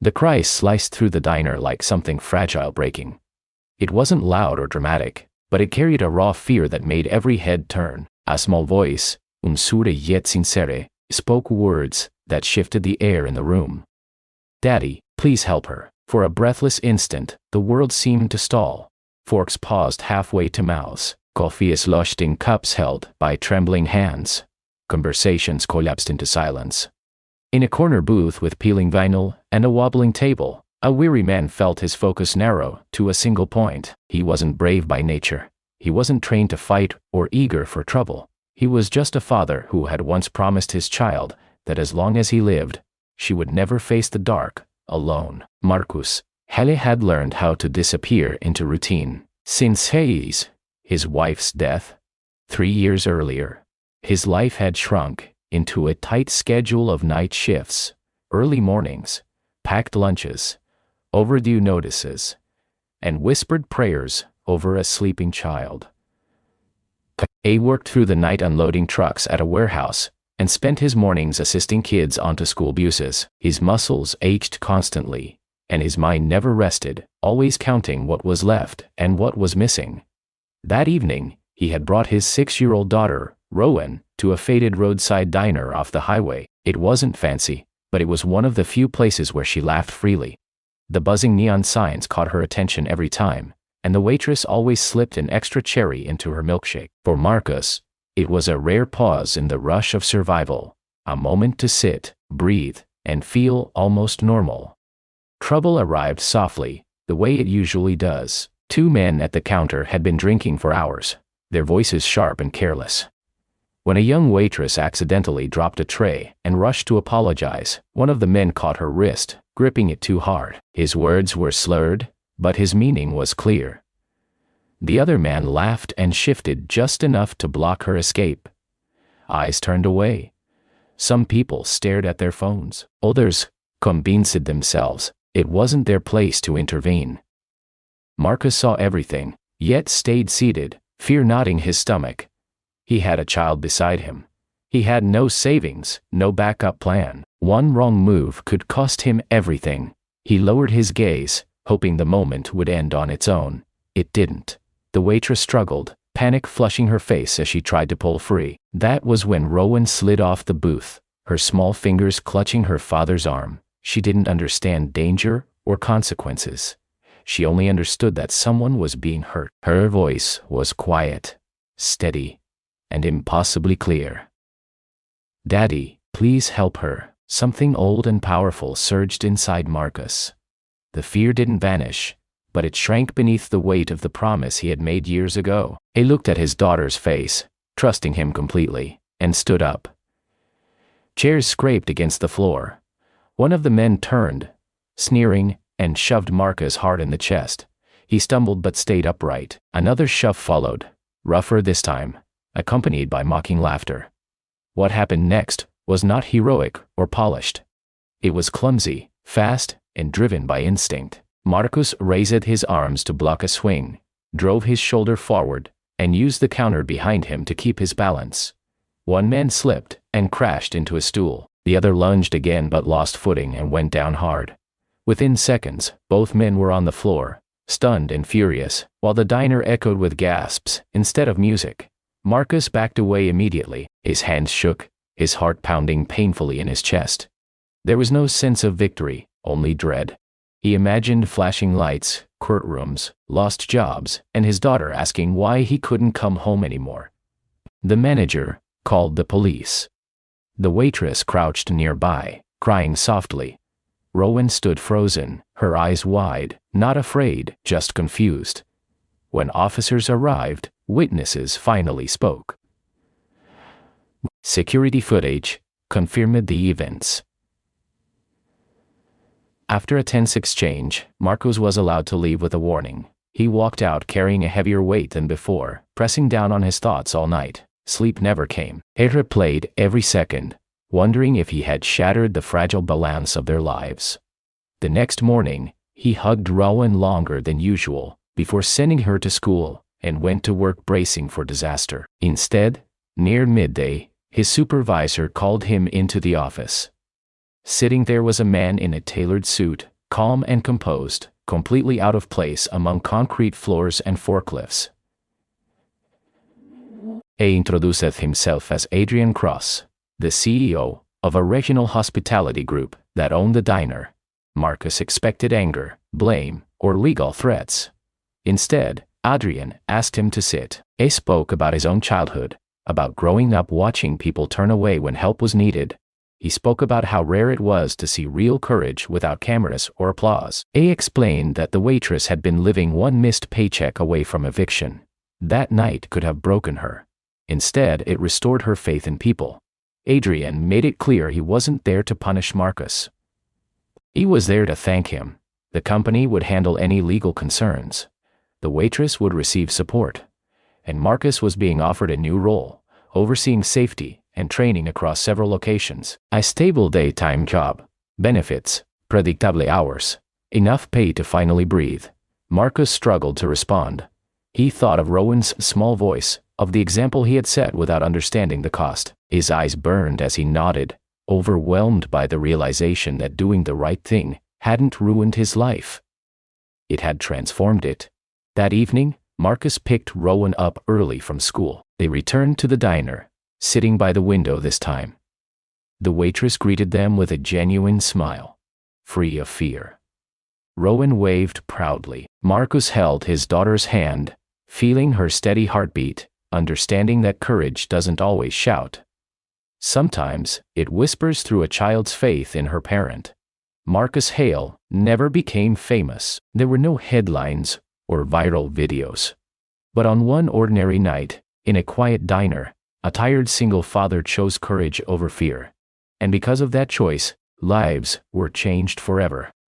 The cry sliced through the diner like something fragile breaking. It wasn't loud or dramatic, but it carried a raw fear that made every head turn. A small voice, sure yet sincere, spoke words that shifted the air in the room. "Daddy, please help her." For a breathless instant, the world seemed to stall. Forks paused halfway to mouths. Coffee sloshed in cups held by trembling hands. Conversations collapsed into silence. In a corner booth with peeling vinyl and a wobbling table, a weary man felt his focus narrow to a single point. He wasn't brave by nature. He wasn't trained to fight or eager for trouble. He was just a father who had once promised his child that as long as he lived, she would never face the dark alone. Marcus Helle had learned how to disappear into routine. Since his wife's death 3 years earlier, his life had shrunk into a tight schedule of night shifts, early mornings, packed lunches, overdue notices, and whispered prayers over a sleeping child. He worked through the night unloading trucks at a warehouse and spent his mornings assisting kids onto school buses. His muscles ached constantly, and his mind never rested, always counting what was left and what was missing. That evening, he had brought his 6-year-old daughter, Rowan, to a faded roadside diner off the highway. It wasn't fancy, but it was one of the few places where she laughed freely. The buzzing neon signs caught her attention every time, and the waitress always slipped an extra cherry into her milkshake. For Marcus, it was a rare pause in the rush of survival, a moment to sit, breathe, and feel almost normal. Trouble arrived softly, the way it usually does. 2 men at the counter had been drinking for hours, their voices sharp and careless. When a young waitress accidentally dropped a tray and rushed to apologize, one of the men caught her wrist, gripping it too hard. His words were slurred, but his meaning was clear. The other man laughed and shifted just enough to block her escape. Eyes turned away. Some people stared at their phones. Others convinced themselves it wasn't their place to intervene. Marcus saw everything, yet stayed seated, fear knotting his stomach. He had a child beside him. He had no savings, no backup plan. One wrong move could cost him everything. He lowered his gaze, hoping the moment would end on its own. It didn't. The waitress struggled, panic flushing her face as she tried to pull free. That was when Rowan slid off the booth, her small fingers clutching her father's arm. She didn't understand danger or consequences. She only understood that someone was being hurt. Her voice was quiet, steady, and impossibly clear. "Daddy, please help her." Something old and powerful surged inside Marcus. The fear didn't vanish, but it shrank beneath the weight of the promise he had made years ago. He looked at his daughter's face, trusting him completely, and stood up. Chairs scraped against the floor. One of the men turned, sneering, and shoved Marcus hard in the chest. He stumbled but stayed upright. Another shove followed, rougher this time, accompanied by mocking laughter. What happened next was not heroic or polished. It was clumsy, fast, and driven by instinct. Marcus raised his arms to block a swing, drove his shoulder forward, and used the counter behind him to keep his balance. One man slipped and crashed into a stool. The other lunged again but lost footing and went down hard. Within seconds, both men were on the floor, stunned and furious, while the diner echoed with gasps instead of music. Marcus backed away immediately. His hands shook, his heart pounding painfully in his chest. There was no sense of victory, only dread. He imagined flashing lights, courtrooms, lost jobs, and his daughter asking why he couldn't come home anymore. The manager called the police. The waitress crouched nearby, crying softly. Rowan stood frozen, her eyes wide, not afraid, just confused. When officers arrived, witnesses finally spoke. Security footage confirmed the events. After a tense exchange, Marcus was allowed to leave with a warning. He walked out carrying a heavier weight than before, pressing down on his thoughts all night. Sleep never came. He replayed every second, wondering if he had shattered the fragile balance of their lives. The next morning, he hugged Rowan longer than usual, before sending her to school, and went to work bracing for disaster. Instead, near midday, his supervisor called him into the office. Sitting there was a man in a tailored suit, calm and composed, completely out of place among concrete floors and forklifts. He introduced himself as Adrian Cross, the CEO of a regional hospitality group that owned the diner. Marcus expected anger, blame, or legal threats. Instead, Adrian asked him to sit. He spoke about his own childhood, about growing up watching people turn away when help was needed. He spoke about how rare it was to see real courage without cameras or applause. He explained that the waitress had been living one missed paycheck away from eviction. That night could have broken her. Instead, it restored her faith in people. Adrian made it clear he wasn't there to punish Marcus. He was there to thank him. The company would handle any legal concerns. The waitress would receive support. And Marcus was being offered a new role, overseeing safety and training across several locations. A stable daytime job, benefits, predictable hours, enough pay to finally breathe. Marcus struggled to respond. He thought of Rowan's small voice, of the example he had set without understanding the cost. His eyes burned as he nodded, overwhelmed by the realization that doing the right thing hadn't ruined his life. It had transformed it. That evening, Marcus picked Rowan up early from school. They returned to the diner, sitting by the window this time. The waitress greeted them with a genuine smile, free of fear. Rowan waved proudly. Marcus held his daughter's hand, feeling her steady heartbeat, understanding that courage doesn't always shout. Sometimes, it whispers through a child's faith in her parent. Marcus Hale never became famous. There were no headlines or viral videos. But on one ordinary night, in a quiet diner, a tired single father chose courage over fear. And because of that choice, lives were changed forever.